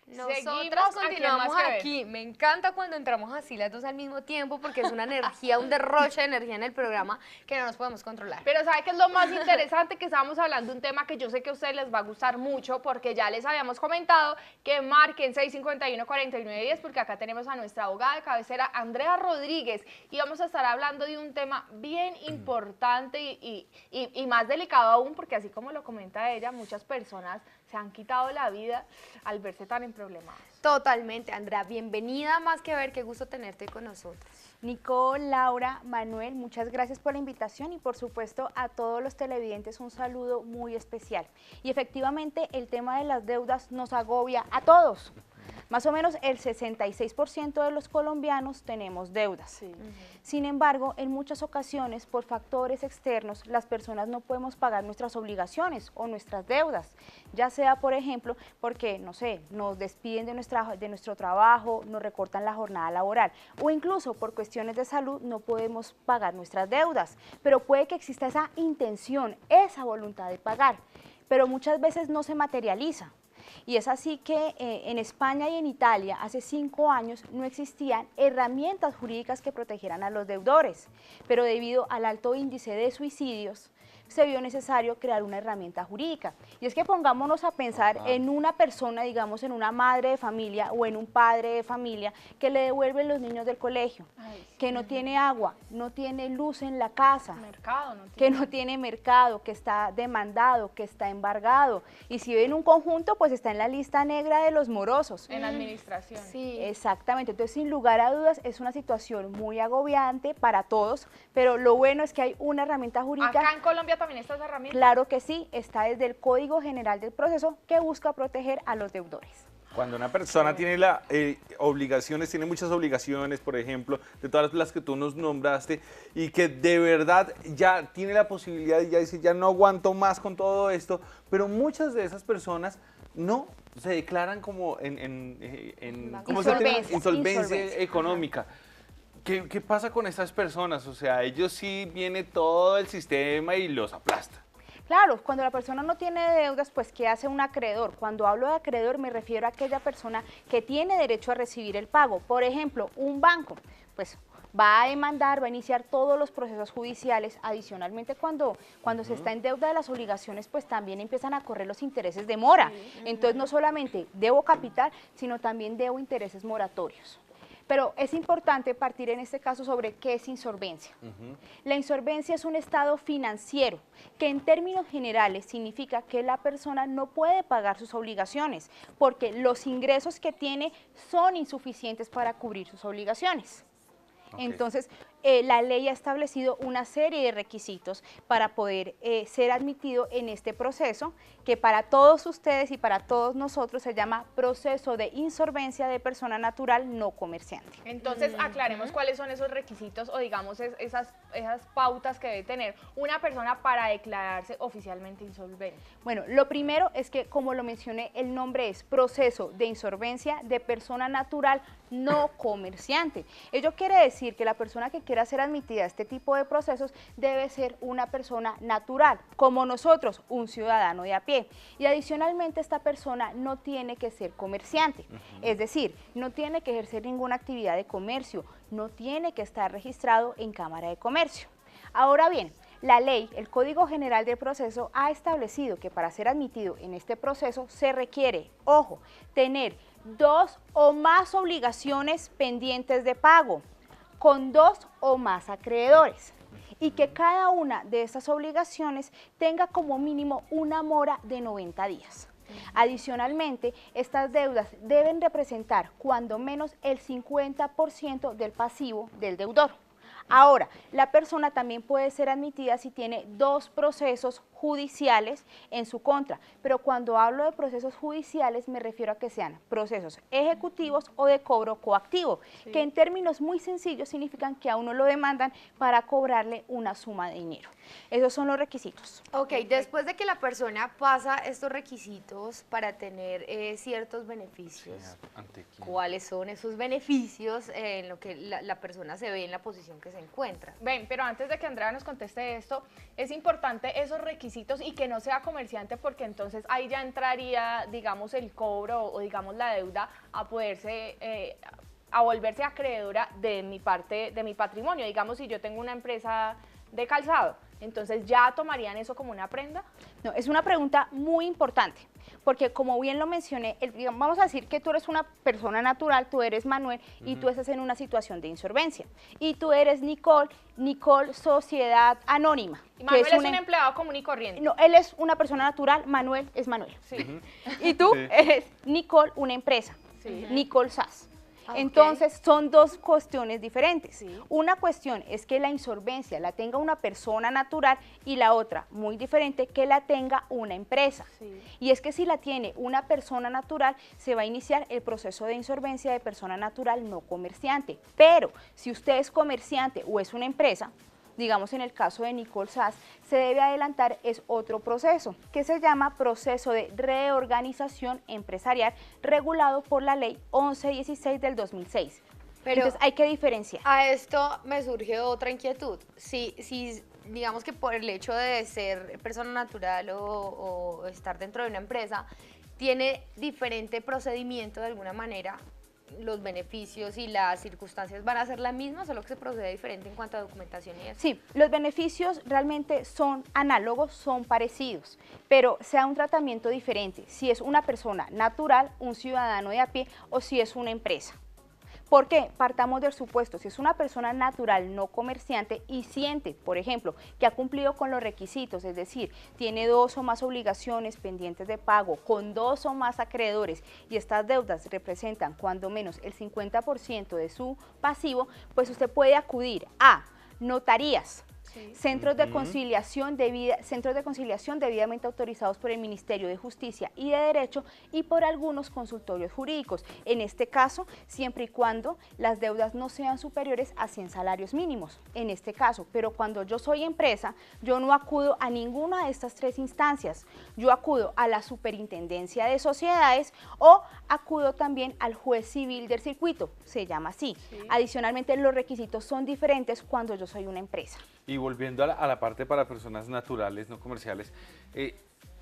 Nosotras continuamos aquí. Me encanta cuando entramos así las dos al mismo tiempo porque es una energía, un derroche de energía en el programa que no nos podemos controlar. Pero ¿sabe qué es lo más interesante? Que estábamos hablando de un tema que yo sé que a ustedes les va a gustar mucho porque ya les habíamos comentado que marquen 651-4910 porque acá tenemos a nuestra abogada de cabecera, Andrea Rodríguez, y vamos a estar hablando de un tema bien importante y más delicado aún porque así como lo comenta ella, muchas personas se han quitado la vida al verse tan emproblemados. Totalmente, Andrea, bienvenida, más que ver, qué gusto tenerte con nosotros. Nicole, Laura, Manuel, muchas gracias por la invitación y por supuesto a todos los televidentes un saludo muy especial. Y efectivamente el tema de las deudas nos agobia a todos. Más o menos el 66% de los colombianos tenemos deudas. Sí. Sin embargo, en muchas ocasiones, por factores externos, las personas no podemos pagar nuestras obligaciones o nuestras deudas, ya sea, por ejemplo, porque, no sé, nos despiden de nuestro trabajo, nos recortan la jornada laboral, o incluso por cuestiones de salud no podemos pagar nuestras deudas, pero puede que exista esa intención, esa voluntad de pagar, pero muchas veces no se materializa. Y es así que en España y en Italia hace 5 años no existían herramientas jurídicas que protegieran a los deudores, pero debido al alto índice de suicidios se vio necesario crear una herramienta jurídica. Y es que pongámonos a pensar en una persona, digamos en una madre de familia o en un padre de familia que le devuelven los niños del colegio, que no tiene agua, no tiene luz en la casa, que no tiene mercado, que está demandado, que está embargado. Y si vive en un conjunto, pues está en la lista negra de los morosos. En administración. Sí. Exactamente. Entonces, sin lugar a dudas, es una situación muy agobiante para todos, pero lo bueno es que hay una herramienta jurídica. ¿Acá en Colombia también está esa herramienta? Claro que sí, está desde el Código General del Proceso que busca proteger a los deudores. Cuando una persona tiene obligaciones, tiene muchas obligaciones, por ejemplo, de todas las que tú nos nombraste, y que de verdad ya tiene la posibilidad y ya dice, ya no aguanto más con todo esto, pero muchas de esas personas no se declaran como insolvencia económica. ¿Qué pasa con estas personas? O sea, ellos sí viene todo el sistema y los aplasta. Claro, cuando la persona no tiene deudas, pues ¿qué hace un acreedor? Cuando hablo de acreedor me refiero a aquella persona que tiene derecho a recibir el pago. Por ejemplo, un banco, pues va a demandar, va a iniciar todos los procesos judiciales. Adicionalmente, cuando se está en deuda de las obligaciones, pues también empiezan a correr los intereses de mora. Entonces, no solamente debo capital, sino también debo intereses moratorios. Pero es importante partir en este caso sobre qué es insolvencia. La insolvencia es un estado financiero que en términos generales significa que la persona no puede pagar sus obligaciones porque los ingresos que tiene son insuficientes para cubrir sus obligaciones. Entonces, la ley ha establecido una serie de requisitos para poder ser admitido en este proceso, que para todos ustedes y para todos nosotros se llama proceso de insolvencia de persona natural no comerciante. Entonces, aclaremos cuáles son esos requisitos o digamos esas pautas que debe tener una persona para declararse oficialmente insolvente. Bueno, lo primero es que, como lo mencioné, el nombre es proceso de insolvencia de persona natural no comerciante. Ello quiere decir que la persona que quiera ser admitida a este tipo de procesos debe ser una persona natural, como nosotros, un ciudadano de a pie. Y adicionalmente esta persona no tiene que ser comerciante, es decir, no tiene que ejercer ninguna actividad de comercio, no tiene que estar registrado en Cámara de Comercio. Ahora bien, la ley, el Código General del Proceso, ha establecido que para ser admitido en este proceso se requiere, ojo, tener 2 o más obligaciones pendientes de pago, con 2 o más acreedores, y que cada una de estas obligaciones tenga como mínimo una mora de 90 días. Adicionalmente, estas deudas deben representar cuando menos el 50% del pasivo del deudor. Ahora, la persona también puede ser admitida si tiene 2 procesos judiciales en su contra, pero cuando hablo de procesos judiciales me refiero a que sean procesos ejecutivos o de cobro coactivo, que en términos muy sencillos significan que a uno lo demandan para cobrarle una suma de dinero. Esos son los requisitos. Ok, después de que la persona pasa estos requisitos para tener ciertos beneficios, ¿cuáles son esos beneficios en lo que la persona se ve en la posición que se se encuentran. Ven, pero antes de que Andrea nos conteste esto, es importante esos requisitos y que no sea comerciante, porque entonces ahí ya entraría, digamos, el cobro o digamos la deuda a poderse, a volverse acreedora de mi parte, de mi patrimonio. Digamos, si yo tengo una empresa de calzado, entonces ¿ya tomarían eso como una prenda? No, es una pregunta muy importante, porque como bien lo mencioné, vamos a decir que tú eres una persona natural, tú eres Manuel, y tú estás en una situación de insolvencia, y tú eres Nicole Sociedad Anónima. Y Manuel es un empleado común y corriente. No, él es una persona natural, Manuel es Manuel. Sí. Y tú eres Nicole, una empresa, Sí. Nicole SAS. Okay. Entonces son dos cuestiones diferentes. Sí. Una cuestión es que la insolvencia la tenga una persona natural y la otra, muy diferente, que la tenga una empresa. Sí. Y es que si la tiene una persona natural, se va a iniciar el proceso de insolvencia de persona natural no comerciante. Pero si usted es comerciante o es una empresa, digamos en el caso de Nicole SAS, se debe adelantar es otro proceso, que se llama proceso de reorganización empresarial regulado por la ley 1116 del 2006. Pero entonces hay que diferenciar. a esto me surge otra inquietud. Si digamos que por el hecho de ser persona natural o estar dentro de una empresa, tiene diferente procedimiento de alguna manera, los beneficios y las circunstancias van a ser las mismas, solo que se procede diferente en cuanto a documentación y eso. Sí, los beneficios realmente son análogos, son parecidos, pero sea un tratamiento diferente si es una persona natural, un ciudadano de a pie o si es una empresa. ¿Por qué? Partamos del supuesto, si es una persona natural no comerciante y siente, por ejemplo, que ha cumplido con los requisitos, es decir, tiene 2 o más obligaciones pendientes de pago, con 2 o más acreedores y estas deudas representan cuando menos el 50% de su pasivo, pues usted puede acudir a notarías, Sí. centros de conciliación debidamente autorizados por el Ministerio de Justicia y de Derecho y por algunos consultorios jurídicos. En este caso, siempre y cuando las deudas no sean superiores a 100 salarios mínimos. En este caso, pero cuando yo soy empresa, yo no acudo a ninguna de estas 3 instancias. Yo acudo a la Superintendencia de Sociedades o acudo también al juez civil del circuito, se llama así. Sí. Adicionalmente, los requisitos son diferentes cuando yo soy una empresa. Y volviendo a la parte para personas naturales, no comerciales,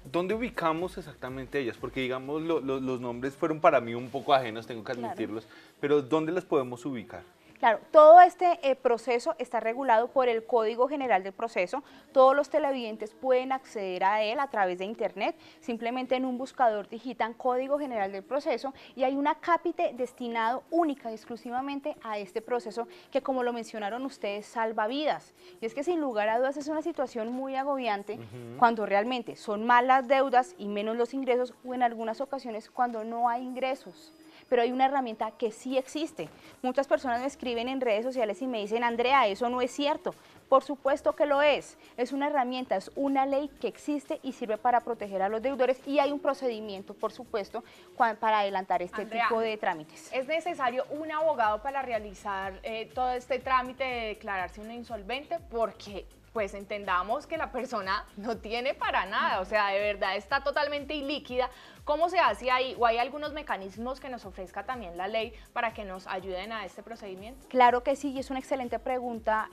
¿dónde ubicamos exactamente ellas? Porque digamos los nombres fueron para mí un poco ajenos, tengo que admitirlos, pero ¿dónde las podemos ubicar? Claro, todo este proceso está regulado por el Código General del Proceso. Todos los televidentes pueden acceder a él a través de internet. Simplemente en un buscador digitan Código General del Proceso y hay una cápite destinado única y exclusivamente a este proceso que, como lo mencionaron ustedes, salva vidas. Y es que sin lugar a dudas es una situación muy agobiante cuando realmente son más las deudas y menos los ingresos, o en algunas ocasiones cuando no hay ingresos. Pero hay una herramienta que sí existe. Muchas personas me escriben en redes sociales y me dicen, Andrea, eso no es cierto. Por supuesto que lo es una herramienta, es una ley que existe y sirve para proteger a los deudores y hay un procedimiento, por supuesto, para adelantar este Andrea, tipo de trámites. ¿Es necesario un abogado para realizar todo este trámite de declararse una insolvente? Porque pues entendamos que la persona no tiene para nada, o sea, de verdad está totalmente ilíquida. ¿Cómo se hace ahí? ¿O hay algunos mecanismos que nos ofrezca también la ley para que nos ayuden a este procedimiento? Claro que sí, y es una excelente pregunta,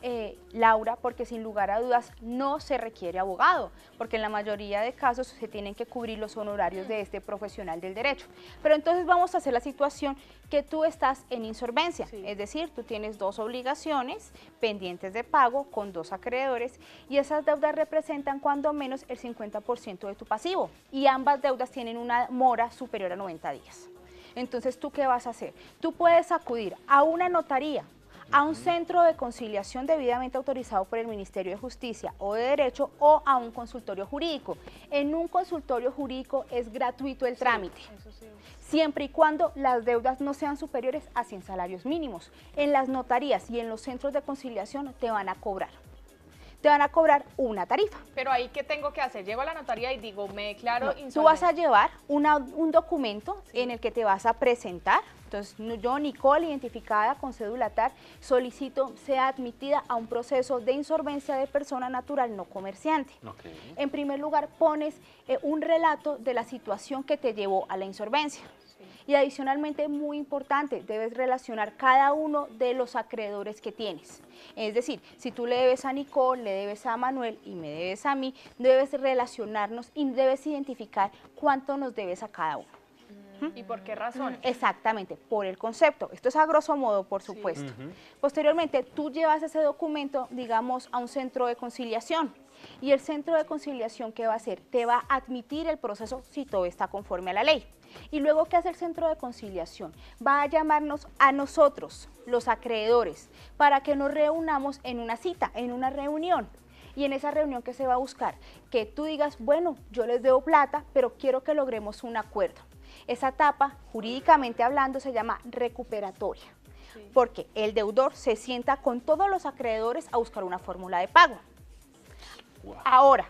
Laura, porque sin lugar a dudas no se requiere abogado, porque en la mayoría de casos se tienen que cubrir los honorarios de este profesional del derecho. Pero entonces vamos a hacer la situación que tú estás en insolvencia, Sí. Es decir, tú tienes 2 obligaciones pendientes de pago con 2 acreedores y esas deudas representan cuando menos el 50% de tu pasivo y ambas deudas tienen una mora superior a 90 días. Entonces, ¿tú qué vas a hacer? Tú puedes acudir a una notaría, a un centro de conciliación debidamente autorizado por el Ministerio de Justicia o de Derecho o a un consultorio jurídico. En un consultorio jurídico es gratuito el trámite. Eso sí. Siempre y cuando las deudas no sean superiores a 100 salarios mínimos. En las notarías y en los centros de conciliación te van a cobrar. Te van a cobrar una tarifa. Pero ahí, ¿qué tengo que hacer? Llego a la notaría y digo, me declaro insolvente. Tú vas a llevar un documento en el que te vas a presentar. Entonces, yo, Nicole, identificada con cédula TAR, solicito sea admitida a un proceso de insolvencia de persona natural no comerciante. Okay. En primer lugar, pones un relato de la situación que te llevó a la insolvencia. Sí. Y adicionalmente, muy importante, debes relacionar cada uno de los acreedores que tienes. Es decir, si tú le debes a Nicole, le debes a Manuel y me debes a mí, debes relacionarnos y debes identificar cuánto nos debes a cada uno. ¿Y por qué razón? Exactamente, por el concepto. Esto es a grosso modo, por supuesto. Posteriormente, tú llevas ese documento, digamos, a un centro de conciliación. Y el centro de conciliación, ¿qué va a hacer? Te va a admitir el proceso si todo está conforme a la ley. Y luego, ¿qué hace el centro de conciliación? Va a llamarnos a nosotros, los acreedores, para que nos reunamos en una cita, en una reunión. Y en esa reunión, ¿qué se va a buscar? Que tú digas, bueno, yo les debo plata, pero quiero que logremos un acuerdo. Esa etapa, jurídicamente hablando, se llama recuperatoria, porque el deudor se sienta con todos los acreedores a buscar una fórmula de pago. Wow. Ahora,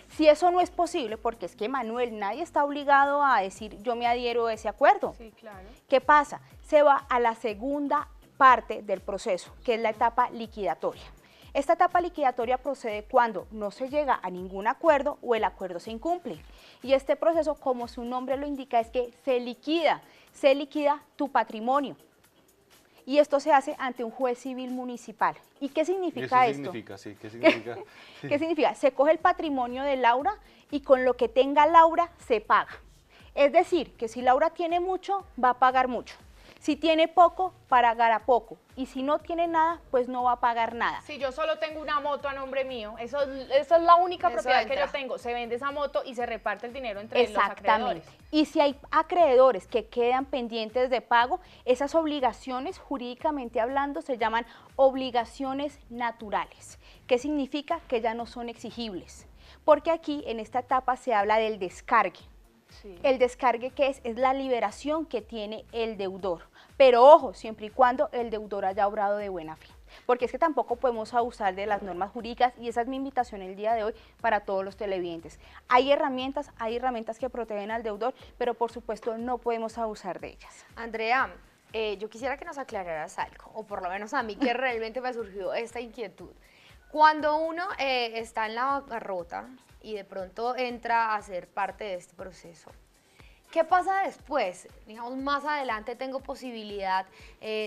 si eso no es posible, porque es que Manuel, nadie está obligado a decir yo me adhiero a ese acuerdo. Sí, claro. ¿Qué pasa? Se va a la segunda parte del proceso, que es la etapa liquidatoria. Esta etapa liquidatoria procede cuando no se llega a ningún acuerdo o el acuerdo se incumple. Y este proceso, como su nombre lo indica, es que se liquida tu patrimonio. Y esto se hace ante un juez civil municipal. ¿Y qué significa esto? Significa, sí, ¿qué significa? ¿Qué significa? Se coge el patrimonio de Laura y con lo que tenga Laura se paga. Es decir, que si Laura tiene mucho, va a pagar mucho. Si tiene poco, pagará poco. Y si no tiene nada, pues no va a pagar nada. Si yo solo tengo una moto a nombre mío, eso es la única propiedad que yo tengo. Se vende esa moto y se reparte el dinero entre los acreedores. Y si hay acreedores que quedan pendientes de pago, esas obligaciones, jurídicamente hablando, se llaman obligaciones naturales. ¿Qué significa? Que ya no son exigibles. Porque aquí, en esta etapa, se habla del descargue. Sí. El descargue, ¿qué es? Es la liberación que tiene el deudor. Pero ojo, siempre y cuando el deudor haya obrado de buena fe. Porque es que tampoco podemos abusar de las normas jurídicas y esa es mi invitación el día de hoy para todos los televidentes. Hay herramientas que protegen al deudor, pero por supuesto no podemos abusar de ellas. Andrea, yo quisiera que nos aclararas algo, o por lo menos a mí que realmente me surgió esta inquietud. Cuando uno está en la bancarrota y de pronto entra a ser parte de este proceso, ¿qué pasa después? Digamos, más adelante tengo posibilidad,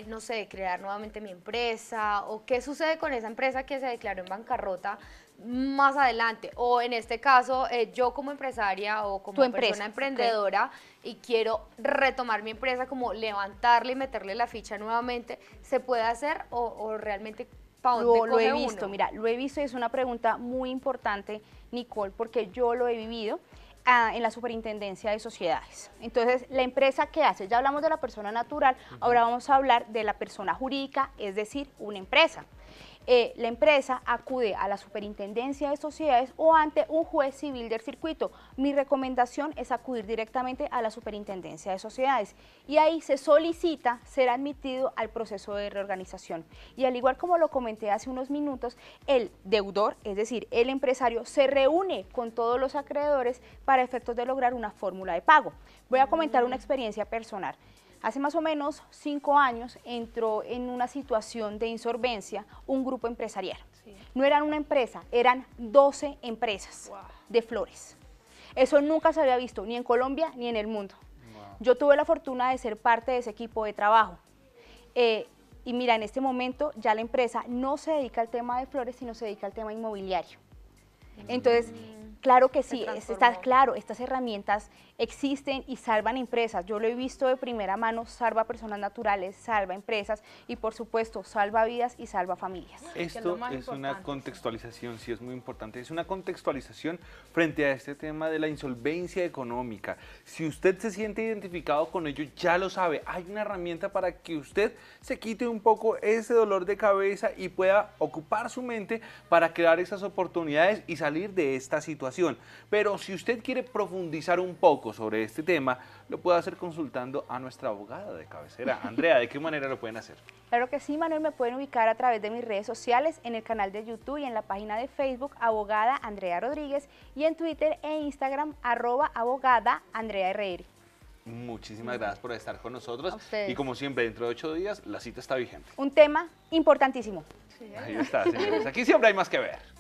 no sé, de crear nuevamente mi empresa, o qué sucede con esa empresa que se declaró en bancarrota más adelante, o en este caso, yo como empresaria o como persona emprendedora y quiero retomar mi empresa, como levantarle y meterle la ficha nuevamente, ¿se puede hacer o realmente para dónde lo he coge visto, uno? mira, lo he visto y es una pregunta muy importante, Nicole, porque yo lo he vivido en la Superintendencia de Sociedades. Entonces, la empresa, ¿qué hace? Ya hablamos de la persona natural, ahora vamos a hablar de la persona jurídica, es decir, una empresa. La empresa acude a la Superintendencia de Sociedades o ante un juez civil del circuito. Mi recomendación es acudir directamente a la Superintendencia de Sociedades y ahí se solicita ser admitido al proceso de reorganización. Y al igual como lo comenté hace unos minutos, el deudor, es decir, el empresario, se reúne con todos los acreedores para efectos de lograr una fórmula de pago. Voy a comentar una experiencia personal. Hace más o menos 5 años entró en una situación de insolvencia un grupo empresarial. Sí. No eran una empresa, eran 12 empresas de flores. Eso nunca se había visto, ni en Colombia ni en el mundo. Yo tuve la fortuna de ser parte de ese equipo de trabajo. Y mira, en este momento ya la empresa no se dedica al tema de flores, sino se dedica al tema inmobiliario. Entonces, claro que sí, estas herramientas existen y salvan empresas. Yo lo he visto de primera mano, salva personas naturales, salva empresas y por supuesto salva vidas y salva familias. Esto es una contextualización, sí es muy importante, es una contextualización frente a este tema de la insolvencia económica. Si usted se siente identificado con ello, ya lo sabe, hay una herramienta para que usted se quite un poco ese dolor de cabeza y pueda ocupar su mente para crear esas oportunidades y salir de esta situación. Pero si usted quiere profundizar un poco sobre este tema, lo puede hacer consultando a nuestra abogada de cabecera. Andrea, ¿de qué manera lo pueden hacer? Claro que sí, Manuel, me pueden ubicar a través de mis redes sociales, en el canal de YouTube y en la página de Facebook, abogada Andrea Rodríguez, y en Twitter e Instagram, @abogada Andrea RR. Muchísimas gracias por estar con nosotros y como siempre, dentro de 8 días, la cita está vigente. Un tema importantísimo. Ahí está, señores. Aquí siempre hay más que ver.